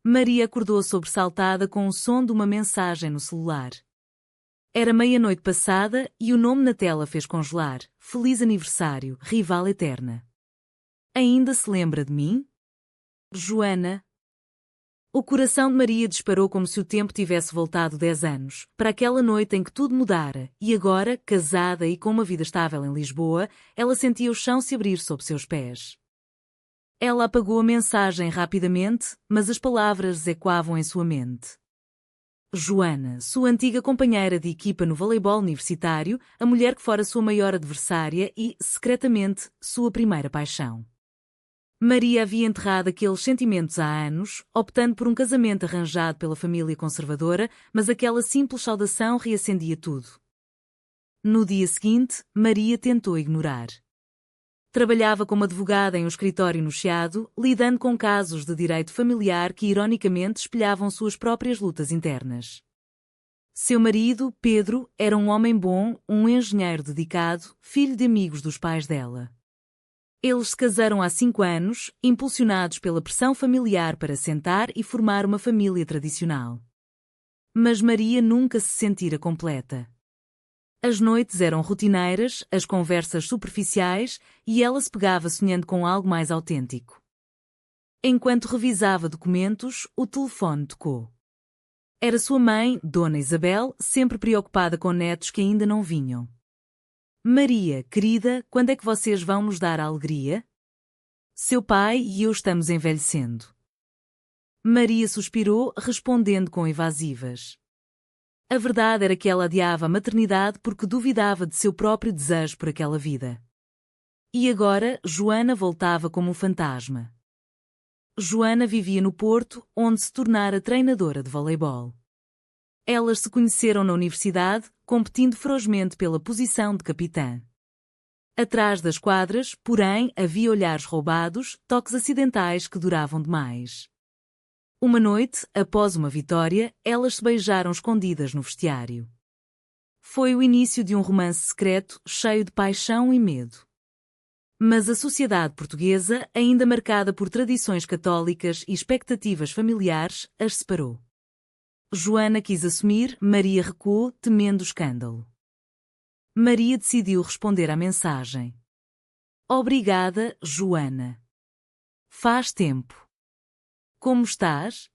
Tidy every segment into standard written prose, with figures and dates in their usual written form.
Maria acordou sobressaltada com o som de uma mensagem no celular. Era meia-noite passada e o nome na tela fez congelar. Feliz aniversário, rival eterna. Ainda se lembra de mim? Joana. O coração de Maria disparou como se o tempo tivesse voltado 10 anos, para aquela noite em que tudo mudara, e agora, casada e com uma vida estável em Lisboa, ela sentia o chão se abrir sob seus pés. Ela apagou a mensagem rapidamente, mas as palavras ecoavam em sua mente. Joana, sua antiga companheira de equipa no voleibol universitário, a mulher que fora sua maior adversária e, secretamente, sua primeira paixão. Maria havia enterrado aqueles sentimentos há anos, optando por um casamento arranjado pela família conservadora, mas aquela simples saudação reacendia tudo. No dia seguinte, Maria tentou ignorar. Trabalhava como advogada em um escritório no Chiado, lidando com casos de direito familiar que ironicamente espelhavam suas próprias lutas internas. Seu marido, Pedro, era um homem bom, um engenheiro dedicado, filho de amigos dos pais dela. Eles se casaram há 5 anos, impulsionados pela pressão familiar para sentar e formar uma família tradicional. Mas Maria nunca se sentira completa. As noites eram rotineiras, as conversas superficiais, e ela se pegava sonhando com algo mais autêntico. Enquanto revisava documentos, o telefone tocou. Era sua mãe, Dona Isabel, sempre preocupada com netos que ainda não vinham. Maria, querida, quando é que vocês vão nos dar a alegria? Seu pai e eu estamos envelhecendo. Maria suspirou, respondendo com evasivas. A verdade era que ela adiava a maternidade porque duvidava de seu próprio desejo por aquela vida. E agora, Joana voltava como um fantasma. Joana vivia no Porto, onde se tornara treinadora de voleibol. Elas se conheceram na universidade, competindo ferozmente pela posição de capitã. Atrás das quadras, porém, havia olhares roubados, toques acidentais que duravam demais. Uma noite, após uma vitória, elas se beijaram escondidas no vestiário. Foi o início de um romance secreto, cheio de paixão e medo. Mas a sociedade portuguesa, ainda marcada por tradições católicas e expectativas familiares, as separou. Joana quis assumir, Maria recuou, temendo o escândalo. Maria decidiu responder à mensagem. Obrigada, Joana. Faz tempo. Como estás?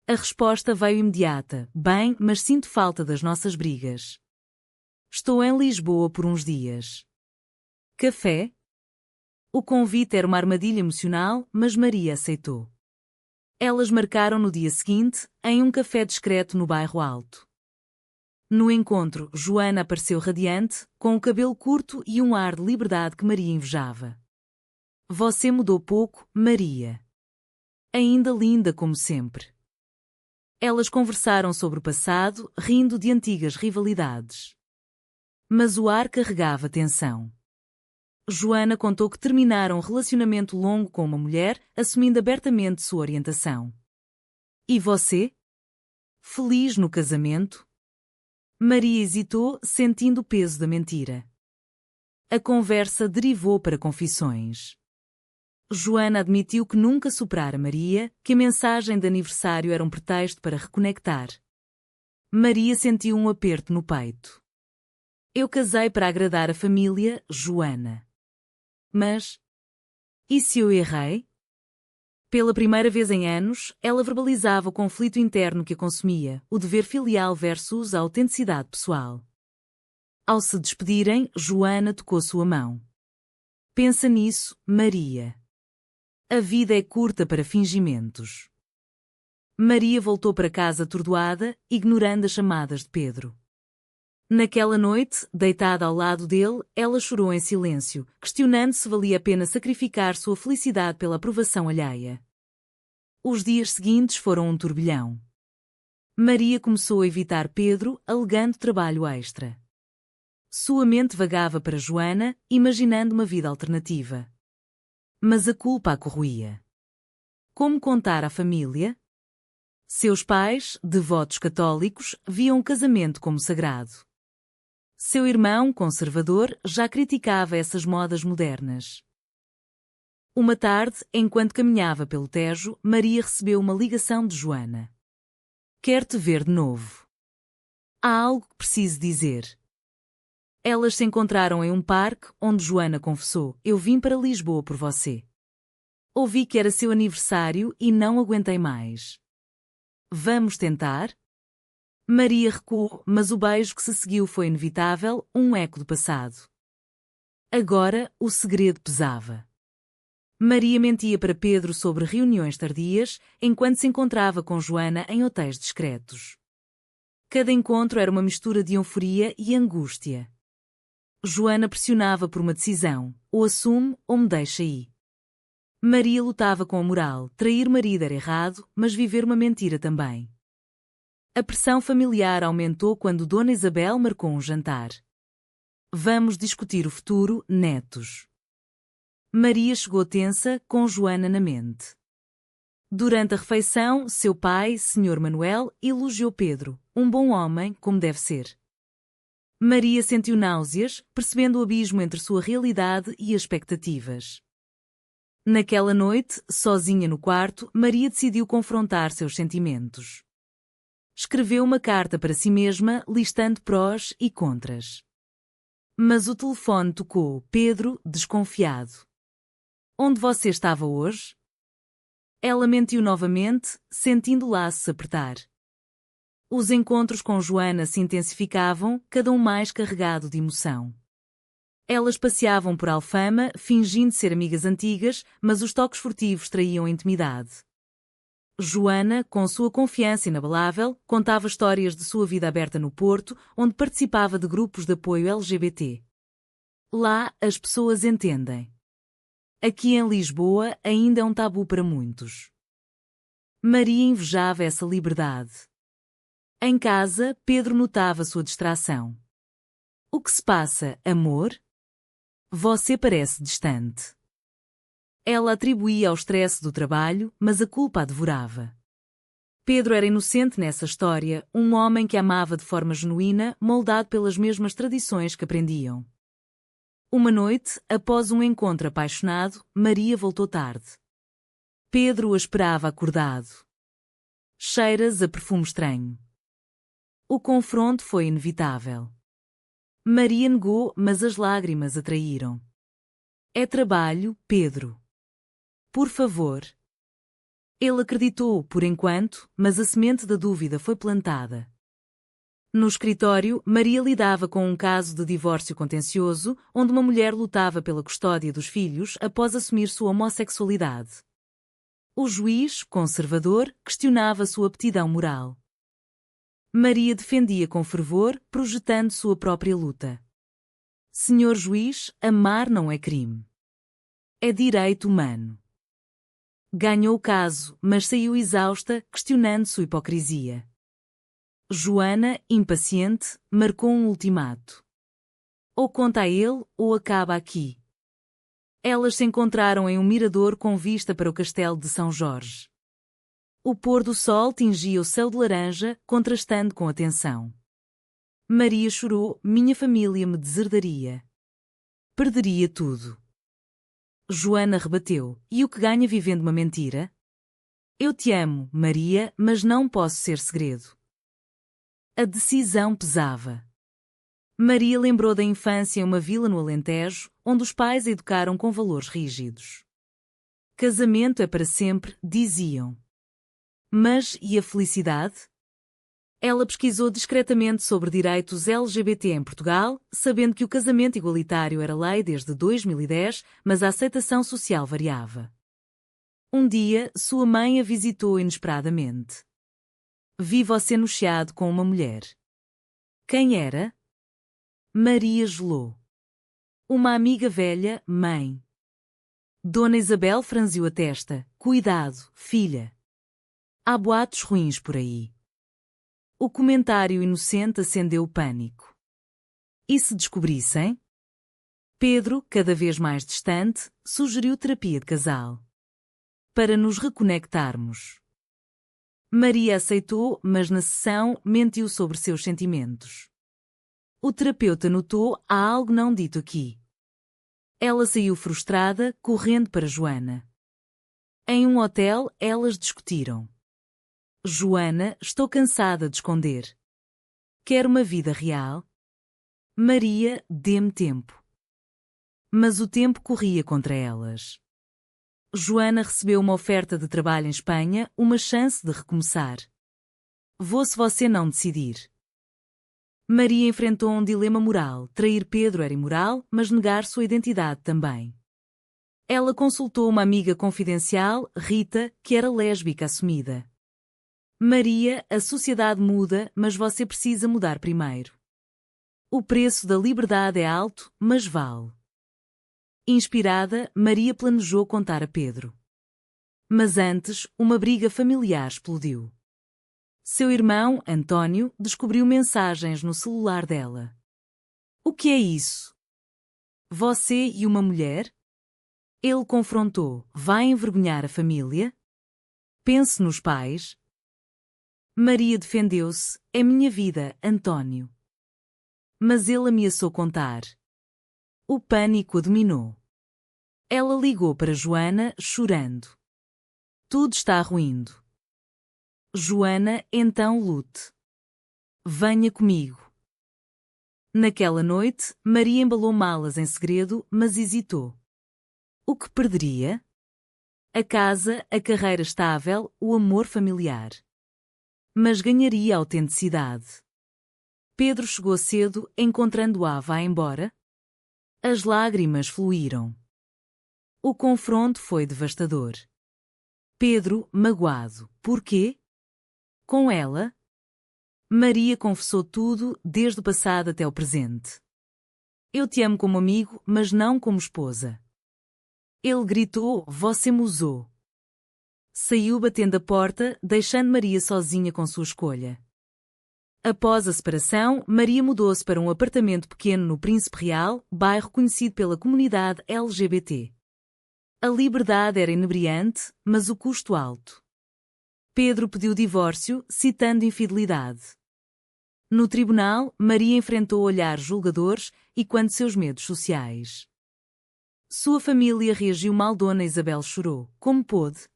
A resposta veio imediata. Bem, mas sinto falta das nossas brigas. Estou em Lisboa por uns dias. Café? O convite era uma armadilha emocional, mas Maria aceitou. Elas marcaram no dia seguinte, em um café discreto no bairro Alto. No encontro, Joana apareceu radiante, com o cabelo curto e um ar de liberdade que Maria invejava. Você mudou pouco, Maria. Ainda linda como sempre. Elas conversaram sobre o passado, rindo de antigas rivalidades. Mas o ar carregava tensão. Joana contou que terminara um relacionamento longo com uma mulher, assumindo abertamente sua orientação. E você? Feliz no casamento? Maria hesitou, sentindo o peso da mentira. A conversa derivou para confissões. Joana admitiu que nunca superara Maria, que a mensagem de aniversário era um pretexto para reconectar. Maria sentiu um aperto no peito. Eu casei para agradar a família, Joana. Mas... e se eu errei? Pela primeira vez em anos, ela verbalizava o conflito interno que a consumia, o dever filial versus a autenticidade pessoal. Ao se despedirem, Joana tocou sua mão. Pensa nisso, Maria. A vida é curta para fingimentos. Maria voltou para casa atordoada, ignorando as chamadas de Pedro. Naquela noite, deitada ao lado dele, ela chorou em silêncio, questionando se valia a pena sacrificar sua felicidade pela aprovação alheia. Os dias seguintes foram um turbilhão. Maria começou a evitar Pedro, alegando trabalho extra. Sua mente vagava para Joana, imaginando uma vida alternativa. Mas a culpa a corroía. Como contar à família? Seus pais, devotos católicos, viam o casamento como sagrado. Seu irmão, conservador, já criticava essas modas modernas. Uma tarde, enquanto caminhava pelo Tejo, Maria recebeu uma ligação de Joana. Quer te ver de novo. Há algo que preciso dizer. Elas se encontraram em um parque, onde Joana confessou: eu vim para Lisboa por você. Ouvi que era seu aniversário e não aguentei mais. Vamos tentar? Maria recuou, mas o beijo que se seguiu foi inevitável, um eco do passado. Agora, o segredo pesava. Maria mentia para Pedro sobre reuniões tardias, enquanto se encontrava com Joana em hotéis discretos. Cada encontro era uma mistura de euforia e angústia. Joana pressionava por uma decisão: ou assume ou me deixa ir. Maria lutava com a moral: trair o marido era errado, mas viver uma mentira também. A pressão familiar aumentou quando Dona Isabel marcou um jantar. Vamos discutir o futuro, netos. Maria chegou tensa, com Joana na mente. Durante a refeição, seu pai, Sr. Manuel, elogiou Pedro: um bom homem, como deve ser. Maria sentiu náuseas, percebendo o abismo entre sua realidade e as expectativas. Naquela noite, sozinha no quarto, Maria decidiu confrontar seus sentimentos. Escreveu uma carta para si mesma, listando prós e contras. Mas o telefone tocou. Pedro, desconfiado. Onde você estava hoje? Ela mentiu novamente, sentindo o laço se apertar. Os encontros com Joana se intensificavam, cada um mais carregado de emoção. Elas passeavam por Alfama, fingindo ser amigas antigas, mas os toques furtivos traíam a intimidade. Joana, com sua confiança inabalável, contava histórias de sua vida aberta no Porto, onde participava de grupos de apoio LGBT. Lá, as pessoas entendem. Aqui em Lisboa, ainda é um tabu para muitos. Maria invejava essa liberdade. Em casa, Pedro notava sua distração. O que se passa, amor? Você parece distante. Ela atribuía ao estresse do trabalho, mas a culpa a devorava. Pedro era inocente nessa história, um homem que amava de forma genuína, moldado pelas mesmas tradições que aprendiam. Uma noite, após um encontro apaixonado, Maria voltou tarde. Pedro a esperava acordado. Cheiras a perfume estranho. O confronto foi inevitável. Maria negou, mas as lágrimas a traíram. É trabalho, Pedro. Por favor. Ele acreditou, por enquanto, mas a semente da dúvida foi plantada. No escritório, Maria lidava com um caso de divórcio contencioso, onde uma mulher lutava pela custódia dos filhos após assumir sua homossexualidade. O juiz, conservador, questionava sua aptidão moral. Maria defendia com fervor, projetando sua própria luta. Senhor juiz, amar não é crime. É direito humano. Ganhou o caso, mas saiu exausta, questionando sua hipocrisia. Joana, impaciente, marcou um ultimato. Ou conta a ele, ou acaba aqui. Elas se encontraram em um mirador com vista para o castelo de São Jorge. O pôr do sol tingia o céu de laranja, contrastando com a tensão. Maria chorou: minha família me deserdaria. Perderia tudo. Joana rebateu: e o que ganha vivendo uma mentira? Eu te amo, Maria, mas não posso ser segredo. A decisão pesava. Maria lembrou da infância em uma vila no Alentejo, onde os pais a educaram com valores rígidos. Casamento é para sempre, diziam. Mas, e a felicidade? Ela pesquisou discretamente sobre direitos LGBT em Portugal, sabendo que o casamento igualitário era lei desde 2010, mas a aceitação social variava. Um dia, sua mãe a visitou inesperadamente. Vi você no chiado com uma mulher. Quem era? Maria gelou. Uma amiga velha, mãe. Dona Isabel franziu a testa. Cuidado, filha. Há boatos ruins por aí. O comentário inocente acendeu o pânico. E se descobrissem? Pedro, cada vez mais distante, sugeriu terapia de casal. Para nos reconectarmos. Maria aceitou, mas na sessão mentiu sobre seus sentimentos. O terapeuta notou: há algo não dito aqui. Ela saiu frustrada, correndo para Joana. Em um hotel, elas discutiram. Joana, estou cansada de esconder. Quero uma vida real. Maria, dê-me tempo. Mas o tempo corria contra elas. Joana recebeu uma oferta de trabalho em Espanha, uma chance de recomeçar. Vou se você não decidir. Maria enfrentou um dilema moral. Trair Pedro era imoral, mas negar sua identidade também. Ela consultou uma amiga confidencial, Rita, que era lésbica assumida. Maria, a sociedade muda, mas você precisa mudar primeiro. O preço da liberdade é alto, mas vale. Inspirada, Maria planejou contar a Pedro. Mas antes, uma briga familiar explodiu. Seu irmão, António, descobriu mensagens no celular dela. O que é isso? Você e uma mulher? Ele confrontou. Vai envergonhar a família? Pense nos pais. Maria defendeu-se. É minha vida, António. Mas ele ameaçou contar. O pânico a dominou. Ela ligou para Joana, chorando. Tudo está ruindo. Joana, então lute. Venha comigo. Naquela noite, Maria embalou malas em segredo, mas hesitou. O que perderia? A casa, a carreira estável, o amor familiar. Mas ganharia autenticidade. Pedro chegou cedo, encontrando-a vai embora? As lágrimas fluíram. O confronto foi devastador. Pedro, magoado. Por quê? Com ela? Maria confessou tudo, desde o passado até o presente. Eu te amo como amigo, mas não como esposa. Ele gritou, você me usou. Saiu batendo a porta, deixando Maria sozinha com sua escolha. Após a separação, Maria mudou-se para um apartamento pequeno no Príncipe Real, bairro conhecido pela comunidade LGBT. A liberdade era inebriante, mas o custo alto. Pedro pediu divórcio, citando infidelidade. No tribunal, Maria enfrentou olhares julgadores e quanto seus medos sociais. Sua família reagiu mal. Dona Isabel chorou. Como pôde?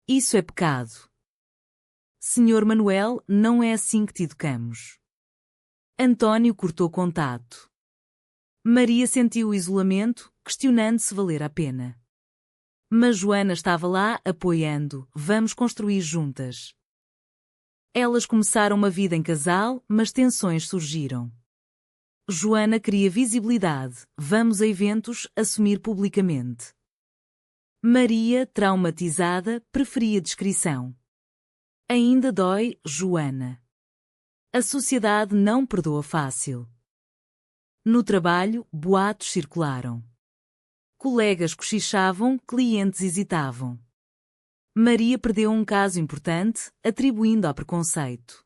Isso é pecado. Senhor Manuel, não é assim que te educamos. António cortou contato. Maria sentiu o isolamento, questionando se valer a pena. Mas Joana estava lá, apoiando. Vamos construir juntas. Elas começaram uma vida em casal, mas tensões surgiram. Joana queria visibilidade. Vamos a eventos, assumir publicamente. Maria, traumatizada, preferia discrição. Ainda dói, Joana. A sociedade não perdoa fácil. No trabalho, boatos circularam. Colegas cochichavam, clientes hesitavam. Maria perdeu um caso importante, atribuindo ao preconceito.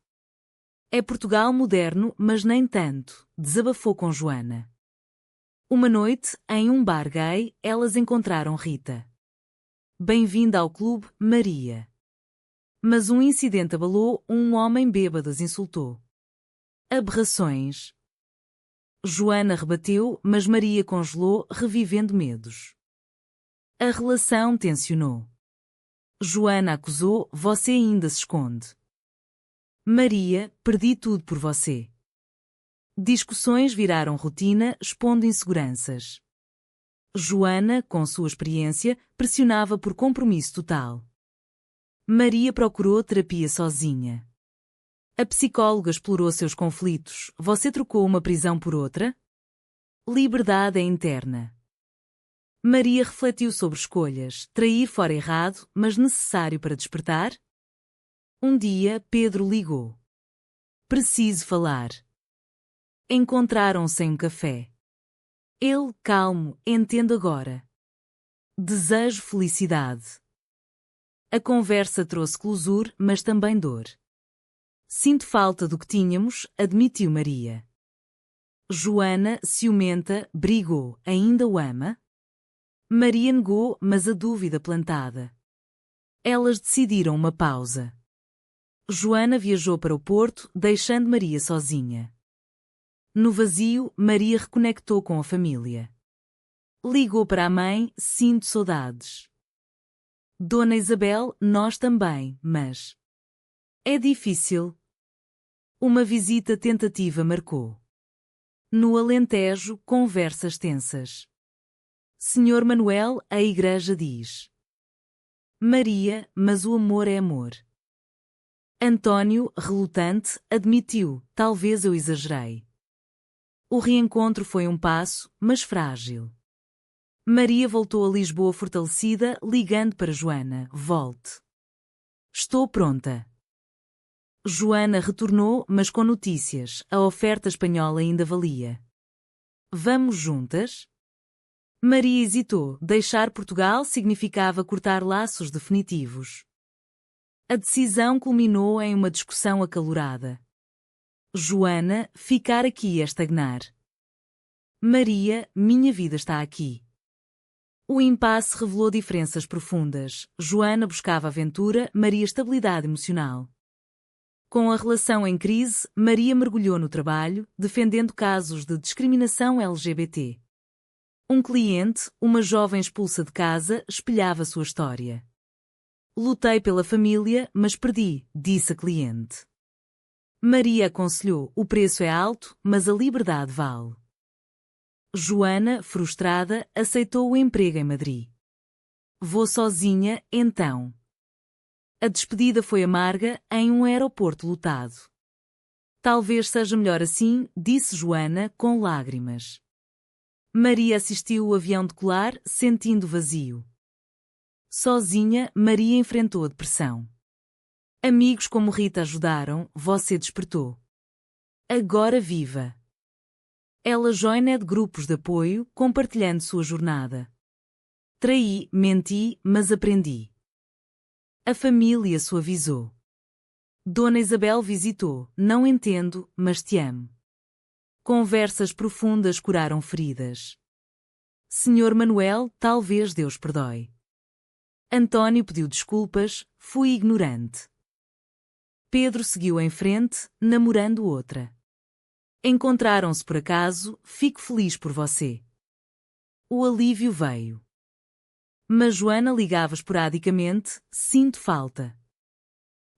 É Portugal moderno, mas nem tanto, desabafou com Joana. Uma noite, em um bar gay, elas encontraram Rita. Bem-vinda ao clube, Maria. Mas um incidente abalou, um homem bêbado as insultou. Aberrações. Joana rebateu, mas Maria congelou, revivendo medos. A relação tensionou. Joana acusou, você ainda se esconde. Maria, perdi tudo por você. Discussões viraram rotina, expondo inseguranças. Joana, com sua experiência, pressionava por compromisso total. Maria procurou terapia sozinha. A psicóloga explorou seus conflitos. Você trocou uma prisão por outra? Liberdade é interna. Maria refletiu sobre escolhas. Trair fora errado, mas necessário para despertar? Um dia, Pedro ligou. Preciso falar. Encontraram-se em um café. Ele, calmo, entendo agora. Desejo felicidade. A conversa trouxe closure, mas também dor. Sinto falta do que tínhamos, admitiu Maria. Joana, ciumenta, brigou. Ainda o ama? Maria negou, mas a dúvida plantada. Elas decidiram uma pausa. Joana viajou para o Porto, deixando Maria sozinha. No vazio, Maria reconectou com a família. Ligou para a mãe, sinto saudades. Dona Isabel, nós também, mas... É difícil. Uma visita tentativa marcou. No Alentejo, conversas tensas. Senhor Manuel, a igreja diz. Maria, mas o amor é amor. Antônio, relutante, admitiu, talvez eu exagerei. O reencontro foi um passo, mas frágil. Maria voltou a Lisboa fortalecida, ligando para Joana, volte. Estou pronta. Joana retornou, mas com notícias, a oferta espanhola ainda valia. Vamos juntas? Maria hesitou, deixar Portugal significava cortar laços definitivos. A decisão culminou em uma discussão acalorada. Joana, ficar aqui é estagnar. Maria, minha vida está aqui. O impasse revelou diferenças profundas. Joana buscava aventura, Maria estabilidade emocional. Com a relação em crise, Maria mergulhou no trabalho, defendendo casos de discriminação LGBT. Um cliente, uma jovem expulsa de casa, espelhava sua história. Lutei pela família, mas perdi, disse a cliente. Maria aconselhou, o preço é alto, mas a liberdade vale. Joana, frustrada, aceitou o emprego em Madrid. Vou sozinha, então. A despedida foi amarga, em um aeroporto lotado. Talvez seja melhor assim, disse Joana, com lágrimas. Maria assistiu o avião decolar, sentindo vazio. Sozinha, Maria enfrentou a depressão. Amigos como Rita ajudaram, você despertou. Agora viva. Ela joined grupos de apoio, compartilhando sua jornada. Traí, menti, mas aprendi. A família suavizou. Dona Isabel visitou, não entendo, mas te amo. Conversas profundas curaram feridas. Senhor Manuel, talvez Deus perdoe. Antônio pediu desculpas, fui ignorante. Pedro seguiu em frente, namorando outra. Encontraram-se por acaso, fico feliz por você. O alívio veio. Mas Joana ligava esporadicamente, sinto falta.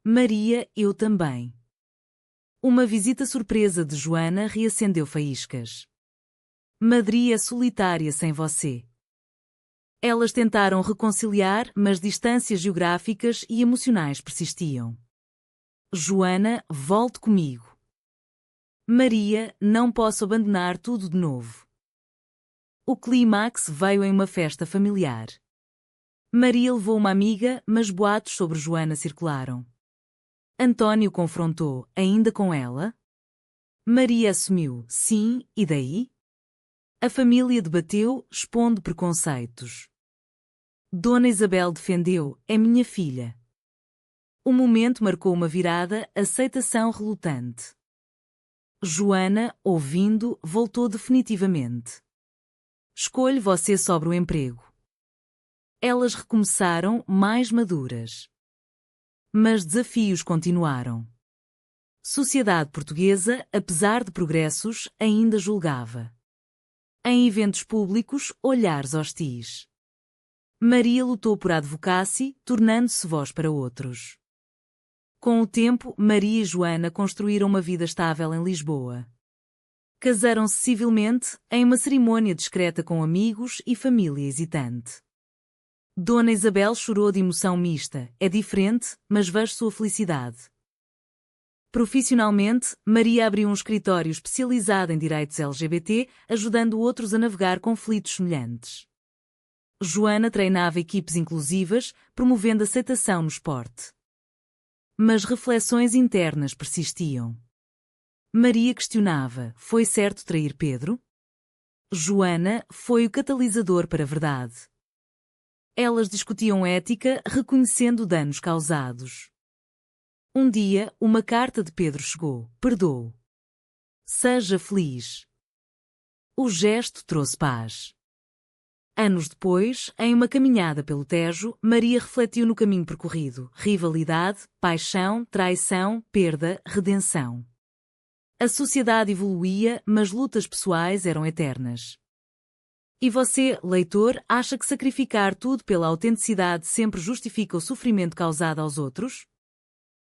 Maria, eu também. Uma visita surpresa de Joana reacendeu faíscas. Madrid é solitária sem você. Elas tentaram reconciliar, mas distâncias geográficas e emocionais persistiam. Joana, volte comigo. Maria, não posso abandonar tudo de novo. O clímax veio em uma festa familiar. Maria levou uma amiga, mas boatos sobre Joana circularam. Antônio confrontou, ainda com ela? Maria assumiu, sim, e daí? A família debateu, expondo preconceitos. Dona Isabel defendeu, é minha filha. O momento marcou uma virada, aceitação relutante. Joana, ouvindo, voltou definitivamente. Escolhe você sobre o emprego. Elas recomeçaram, mais maduras. Mas desafios continuaram. Sociedade portuguesa, apesar de progressos, ainda julgava. Em eventos públicos, olhares hostis. Maria lutou por advocacy, tornando-se voz para outros. Com o tempo, Maria e Joana construíram uma vida estável em Lisboa. Casaram-se civilmente, em uma cerimônia discreta com amigos e família hesitante. Dona Isabel chorou de emoção mista, é diferente, mas vejo sua felicidade. Profissionalmente, Maria abriu um escritório especializado em direitos LGBT, ajudando outros a navegar conflitos semelhantes. Joana treinava equipes inclusivas, promovendo aceitação no esporte. Mas reflexões internas persistiam. Maria questionava, foi certo trair Pedro? Joana foi o catalisador para a verdade. Elas discutiam ética, reconhecendo danos causados. Um dia, uma carta de Pedro chegou. Perdoe. Seja feliz. O gesto trouxe paz. Anos depois, em uma caminhada pelo Tejo, Maria refletiu no caminho percorrido. Rivalidade, paixão, traição, perda, redenção. A sociedade evoluía, mas lutas pessoais eram eternas. E você, leitor, acha que sacrificar tudo pela autenticidade sempre justifica o sofrimento causado aos outros?